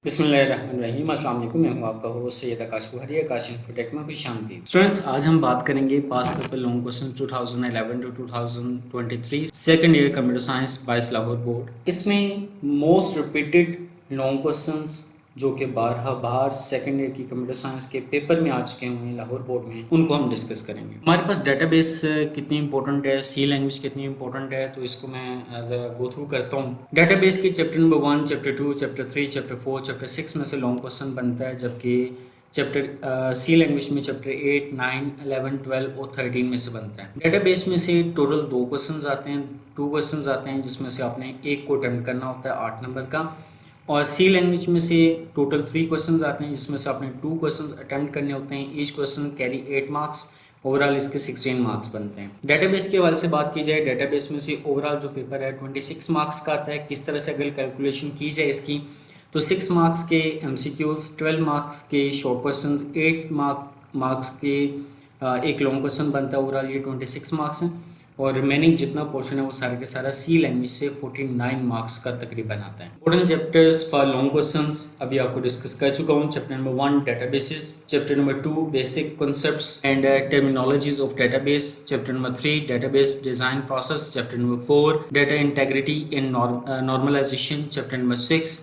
बिस्मिल्लाहिर्रहमानिर्रहीम। अस्सलाम वालेकुम। मैं हूं आपका होस्ट सैयद आकाश बुखारी। आकाश इन्फोटेक में खुश आमदीद। स्टूडेंट्स, आज हम बात करेंगे past paper long question 2011 to 2023 second year computer science बायस लाहौर बोर्ड। इसमें मोस्ट रिपीटेड लॉन्ग क्वेश्चंस जो कि बार सेकंड ईयर की कंप्यूटर साइंस के पेपर में आ चुके हुए हैं लाहौर बोर्ड में, उनको हम डिस्कस करेंगे। हमारे पास डेटाबेस कितनी इंपॉर्टेंट है, सी लैंग्वेज कितनी इंपॉर्टेंट है, तो इसको मैं ज़रा गो थ्रू करता हूँ। डेटाबेस के chapter number 1, chapter 2, chapter 3, chapter 4, chapter 6 में से लॉन्ग क्वेश्चन बनता है, जबकि चैप्टर सी लैंग्वेज में चैप्टर 8, 9, 11, 12 और 13 में से बनता है। डेटाबेस में से टोटल 2 क्वेश्चन आते हैं, 2 क्वेश्चन आते हैं, जिसमें से आपने एक को अटेम्प्ट करना होता है 8 नंबर का। और सी लैंग्वेज में से टोटल 3 क्वेश्चंस आते हैं, जिसमें से आपने 2 क्वेश्चंस अटेम्प्ट करने होते हैं। Each question carry 8 marks. Overall इसके 16 मार्क्स बनते हैं। डेटाबेस के हवाले से बात की जाए, डेटाबेस में से ओवरऑल जो पेपर है 26 मार्क्स का आता है। किस तरह से अगर कैलकुलेशन की जाए इसकी, तो 6 मार्क्स के एमसीक्यूज, 12 मार्क्स के शॉर्ट क्वेश्चंस, 8 मार्क्स के एक लॉन्ग क्वेश्चन बनता है। ओवरऑल ये 26 मार्क्स हैं, और रिमेनिंग जितना पोर्शन है वो सारा के सारा सी लैंग्वेज से 49 मार्क्स का तकरीबन आता है। Important chapters for long questions अभी आपको डिस्कस कर चुका हूँ। Chapter number 1 databases, chapter number 2 basic concepts and terminologies of database, chapter number 3 database design process, chapter number 4 data integrity in normalization, chapter number 6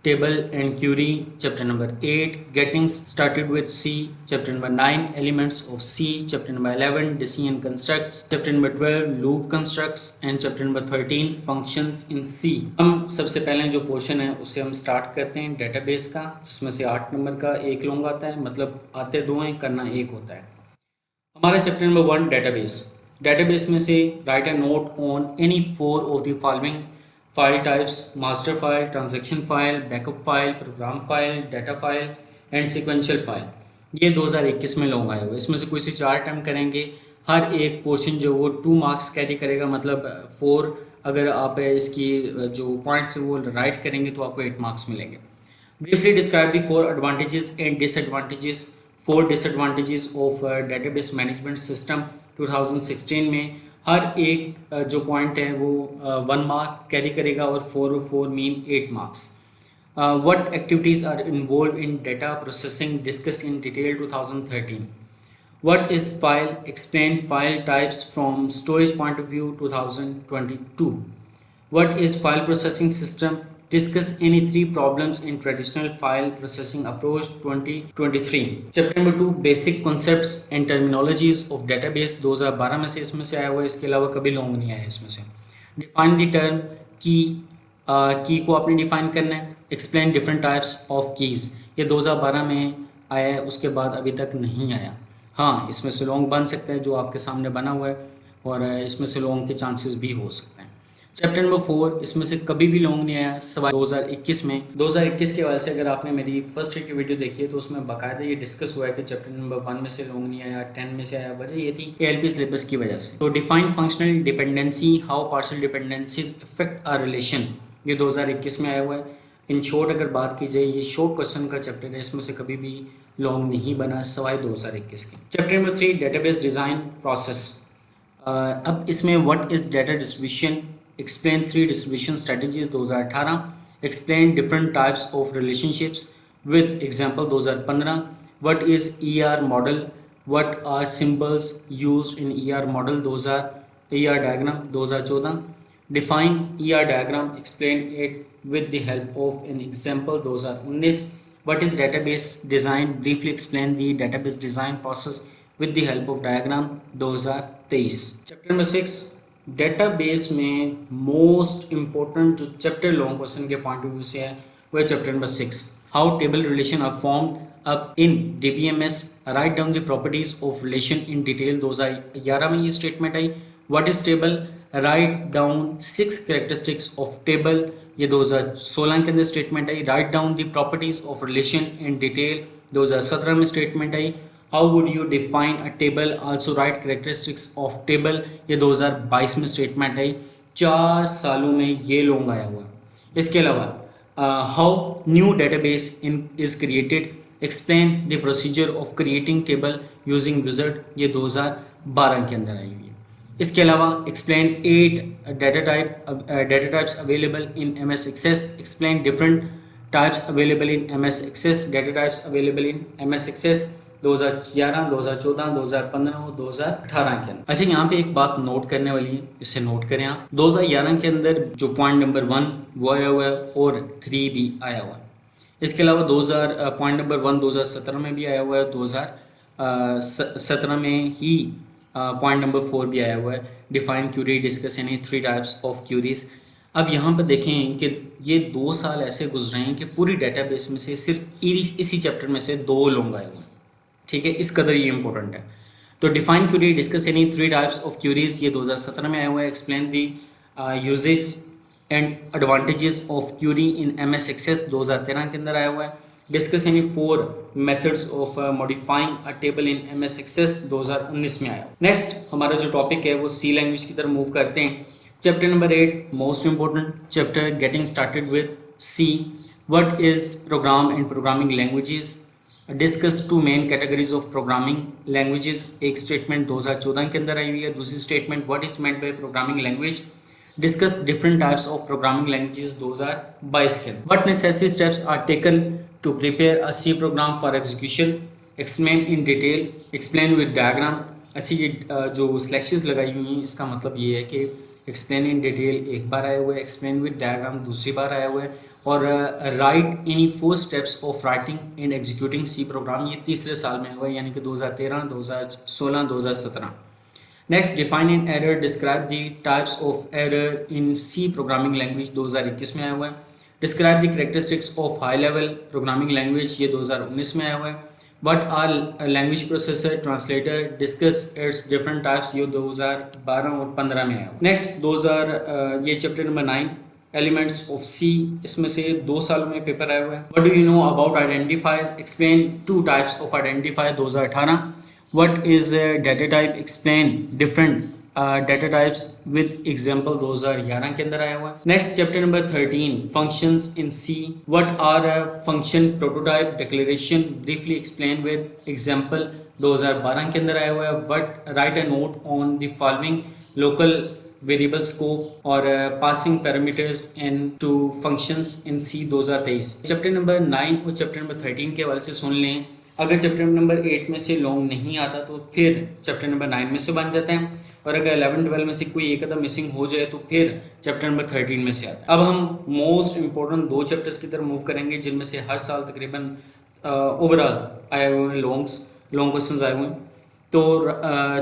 table and query, chapter number 8 getting started with C, chapter number 9 elements of C, chapter number 11 decision constructs, chapter number 12 loop constructs and chapter number 13 functions in C। हम सबसे पहले जो portion है उसे हम start करते हैं database का, जिसमें से 8 नंबर का एक लॉन्ग आता है, मतलब आते 2 हैं, करना एक होता है। हमारा चैप्टर नंबर 1 डेटाबेस। डेटाबेस में से right a note on any 4 of the following file types: master file, transaction file, backup file, program file, data file and sequential file. ये 2021 में लॉन्ग आए हुए। इसमें से कोई से 4 अटैम्प्ट करेंगे। हर एक पोर्शन जो वो 2 मार्क्स कैरी करेगा, मतलब 4 अगर आप इसकी जो पॉइंट्स है वो राइट करेंगे तो आपको 8 मार्क्स मिलेंगे। Briefly describe the 4 advantages and disadvantages, 4 disadvantages of database management system 2016 में। हर एक जो पॉइंट है वो 1 मार्क कैरी करेगा, और 4 mean 8 marks. What activities are involved in data processing discussed in detail 2013. What is file? Explain file types from storage point of view 2022. What is file processing system? Discuss any 3 problems in traditional file processing approach 2023. Chapter number 2 basic concepts and terminologies of database 2012 में से इसमें से आया हुआ है, इसके अलावा कभी लॉन्ग नहीं आया इसमें से। Define the term key, की को आपने डिफाइन करना है। Explain different types of keys, ये 2012 में आया है, उसके बाद अभी तक नहीं आया। हाँ, इसमें से लॉन्ग बन सकता है जो आपके सामने बना हुआ है, और इसमें से लॉन्ग के चांसेस भी हो सकते हैं। चैप्टर नंबर 4 इसमें से कभी भी लॉन्ग नहीं आया सवाल 2021 में। 2021 के वजह से अगर आपने मेरी फर्स्ट ईयर की वीडियो देखी है तो उसमें बाकायदा ये डिस्कस हुआ है कि चैप्टर नंबर 1 में से लॉन्ग नहीं आया, 10 में से आया। वजह ये थी ALP सिलेबस की वजह से। तो define functional dependency, how partial dependencies affect our relation, ये 2021 में आया हुआ है। इन शॉर्ट अगर बात की जाए, ये शॉर्ट क्वेश्चन का चैप्टर है, इसमें से कभी भी लॉन्ग नहीं बना सवाई 2021 की। Chapter number 3 database design process. अब इसमें what is data distribution, explain 3 distribution strategies 2018, explain different types of relationships with example 2015, what is ER model, what are symbols used in ER model 2000, ER diagram 2014, define ER diagram, explain it with the help of an example 2019, what is database design, briefly explain the database design process with the help of diagram 2023। Chapter number 6 database में most important जो chapter long question के point of view से है वो है chapter number 6, how table relation are formed अब in DBMS, write down the properties of relation in detail. 2011 में ये स्टेटमेंट आई। What is table, write down 6 characteristics of table, ये 2016 के अंदर स्टेटमेंट आई। Write down the properties of relation in detail, 2017 में statement I. How would you define a table, also right characteristics of table, ये 2022 में statement आई। 4 सालों में ये लॉन्ग आया हुआ। इसके अलावा how new database in is created, explain the procedure of creating table using wizard, ये 2012 के अंदर आई हुई है। इसके अलावा explain 8 data types available in MS Access, explain different types available in MS Access, data types available in MS Access 2011, 2014, 2015 और 2018 के अंदर। अच्छा, यहाँ पे एक बात नोट करने वाली है, इसे नोट करें आप। 2011 के अंदर जो पॉइंट नंबर 1 वो आया हुआ है और 3 भी आया हुआ है। इसके अलावा 2000 पॉइंट नंबर 1 2017 में भी आया हुआ है, 2017 में ही पॉइंट नंबर 4 भी आया हुआ है, define query, discuss any 3 types of queries. अब यहाँ पर देखें कि ये 2 साल ऐसे गुजरे हैं कि पूरी डेटाबेस में से सिर्फ इसी चैप्टर में से 2 लोग आए हुए हैं। ठीक है, इस कदर ये इंपॉर्टेंट है। तो define query, discuss any 3 types of queries, ये 2017 में आया हुआ है। Explain the usages and advantages of query in MS Access 2013 के अंदर आया हुआ है। Discuss any 4 methods of modifying a table in MS Access 2019 में आया। नेक्स्ट हमारा जो टॉपिक है वो सी लैंग्वेज की तरफ मूव करते हैं। Chapter number 8 most important chapter, getting started with C. What is program and programming languages, discuss 2 main categories of programming languages. एक स्टेटमेंट 2014 के अंदर आई हुई है, दूसरी statement what is meant by programming language, discuss different types of programming languages 2022 के अंदर। What necessary steps are taken to prepare a C program for execution, explain in detail, explain with diagram. अच्छी ये जो slashes लगाई हुई हैं इसका मतलब ये है कि एक्सप्लेन इन डिटेल एक बार आया हुआ है, एक्सप्लेन विद डायग्राम दूसरी बार आया हुआ है, और write any 4 steps of writing in executing C program, ये तीसरे साल में हुआ है, यानी कि 2013, 2016, 2017। Next, define in error, describe the types of error in C programming language 2021 में आया हुआ है। Describe the characteristics of high level programming language, ये 2019 में आया हुआ है। What are language processor, translator, discuss its different types, ये 2012 और 15 में आया हुआ। नेक्स्ट 2000 ये चैप्टर नंबर 9 एलिमेंट्स ऑफ सी, इसमें से 2 सालों में पेपर आया हुआ है। What do you know about identifiers, explain 2 types of identifier 2018। What is data type, explain different data types with example 2011 के अंदर आया हुआ है। Next chapter number 13 functions in C, what are a function, prototype, declaration, briefly explain with example 2012 के अंदर आया हुआ है। What write a note on the following local variable scope और passing parameters into functions in C 2023। Chapter number 9 और chapter number 13 के हवाले से सुन लें। अगर चैप्टर नंबर 8 में से लॉन्ग नहीं आता तो फिर चैप्टर नंबर 9 में से बन जाते हैं, और अगर 11, 12 में से कोई एक अदर मिसिंग हो जाए तो फिर चैप्टर नंबर 13 में से आता है। अब हम मोस्ट इंपॉर्टेंट 2 चैप्टर्स की तरफ मूव करेंगे जिनमें से हर साल तकरीबन ओवरऑल आए हुए हैं लॉन्ग क्वेश्चन आए हुए हैं। तो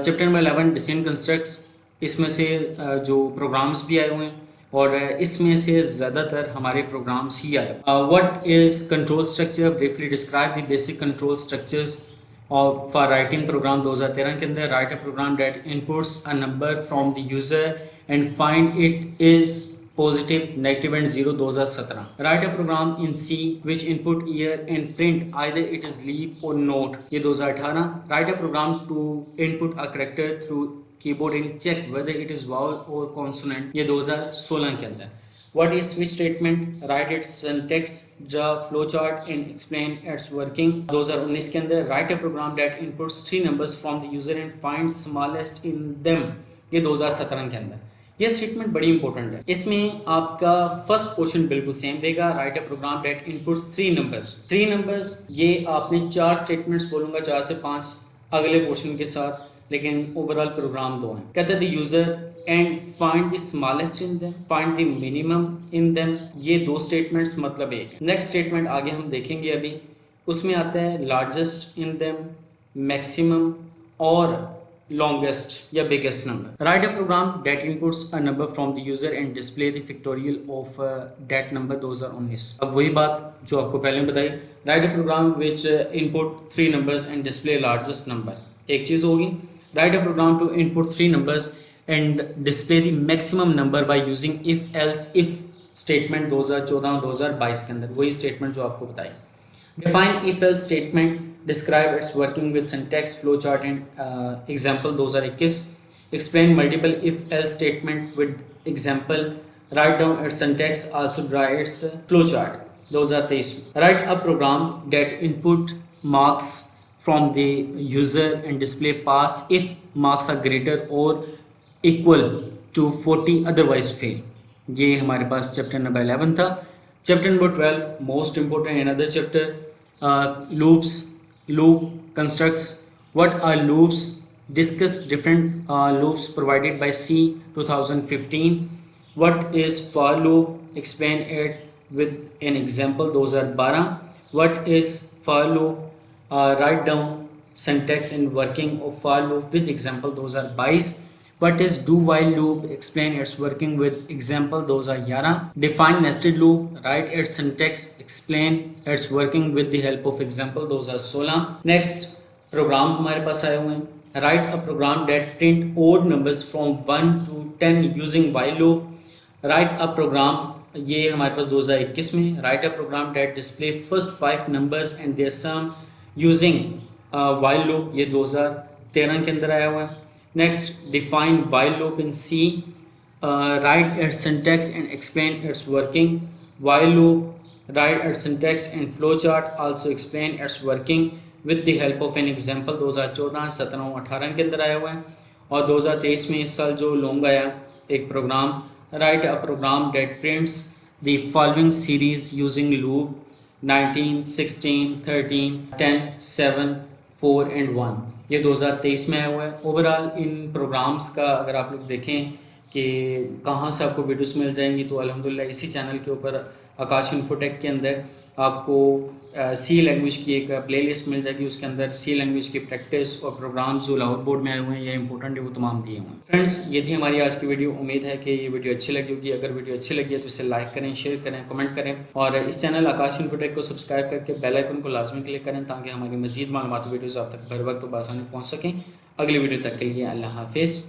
चैप्टर नंबर 11 डिसीजन कंस्ट्रक्ट्स, इसमें से जो प्रोग्राम्स भी आए हुए हैं और इसमें से ज़्यादातर हमारे प्रोग्राम्स ही आए। What is control structure, briefly describe the basic control structures और फॉर राइटिंग प्रोग्राम 2013 के अंदर। Write a program that inputs a number from the user and find it is positive, negative and zero 2017। Write a program in C which input year and print either it is leap और not, ये 2018। Write a program to input a character through keyboard and check whether it is vowel और consonant, ये 2016 के अंदर। What is switch statement, write its syntax, draw flow chart and explain its working, 2019 के अंदर। Write a program that inputs 3 numbers from the user and finds smallest in them, ये 2017 के अंदर। ये स्टेटमेंट बड़ी इंपॉर्टेंट है। इसमें आपका फर्स्ट क्वेश्चन बिल्कुल सेम देगा, write a program that inputs 3 numbers, ये आपने 4 स्टेटमेंट्स बोलूंगा, 4 से 5 अगले क्वेश्चन के साथ, लेकिन ओवरऑल प्रोग्राम 2 हैं। कहते हैं the user and find the smallest in them, find the minimum in them, ये 2 स्टेटमेंट्स मतलब एक है। नेक्स्ट स्टेटमेंट आगे हम देखेंगे अभी, उसमें आता है लार्जेस्ट इन देम, मैक्सिमम और लॉन्गेस्ट या biggest number. Write a program that inputs a number from the user and display the factorial of that number 2019। अब वही बात जो आपको पहले बताई, write a program which input 3 numbers and display largest number, एक चीज़ होगी। Write a program to input 3 numbers and display the maximum number by using if else if statement 2014 और 2022 के अंदर, वही स्टेटमेंट जो आपको बताई। Define if else statement, describe its working with syntax, flow chart and example 2021। Explain multiple if else statement with example, write down its syntax, also draw its flow chart 2023। Write a program that input marks from the user and display pass if marks are greater or equal to 40 otherwise fail, ये हमारे पास chapter number 11 था। Chapter number 12, most important, another chapter, loops, loop constructs. What are loops? Discuss different loops provided by C 2015. What is for loop? Explain it with an example. Those are 12. What is for loop? Write down syntax and working of for loop with example. Those are 22. What is do while loop? Explain its working with example. Those are 11. Define nested loop. Write its syntax. Explain its working with the help of example. Those are 16. Next program हमारे पास आए हुए हैं. Write a program that print odd numbers from 1 to 10 using while loop. Write a program, ये हमारे पास 2021 में. Write a program that display first 5 numbers and their sum using while loop. ये 2013 के अंदर आया हुआ है. Next, define while loop in C. Write its syntax and explain its working. While loop, write its syntax and flowchart. Also explain its working with the help of an example. 2014, 17, 18 के अंदर आया हुआ है. और 2023 में इस साल जो लॉन्ग आया एक programme. Write a program that prints the following series using loop 19, 16, 13, 10, 7, 4 and 1. ये 2023 में आया हुआ है. ओवरऑल इन प्रोग्राम्स का अगर आप लोग देखें कि कहाँ से आपको वीडियोस मिल जाएंगी, तो अल्हम्दुलिल्लाह इसी चैनल के ऊपर आकाश इन्फोटेक के अंदर आपको सी लैंग्वेज की एक प्लेलिस्ट मिल जाएगी. उसके अंदर सी लैंग्वेज की प्रैक्टिस और प्रोग्राम्स जो लाहौर बोर्ड में आए हुए हैं या इंपॉर्टेंट है वो तमाम दिए हुए हैं. फ्रेंड्स, ये थी हमारी आज की वीडियो. उम्मीद है कि ये वीडियो अच्छी लगी होगी. अगर वीडियो अच्छी लगी है तो इसे लाइक करें, शेयर करें, कमेंट करें और इस चैनल आकाश इन्फोटेक को सब्सक्राइब करके बेल आइकन को लाजमी क्लिक करें ताकि हमारी मजीद मालूमाती वीडियोज़ आप तक बर वक्त तो आसानी पहुँच सकें. अगली वीडियो तक के लिए अल्लाह हाफिज़.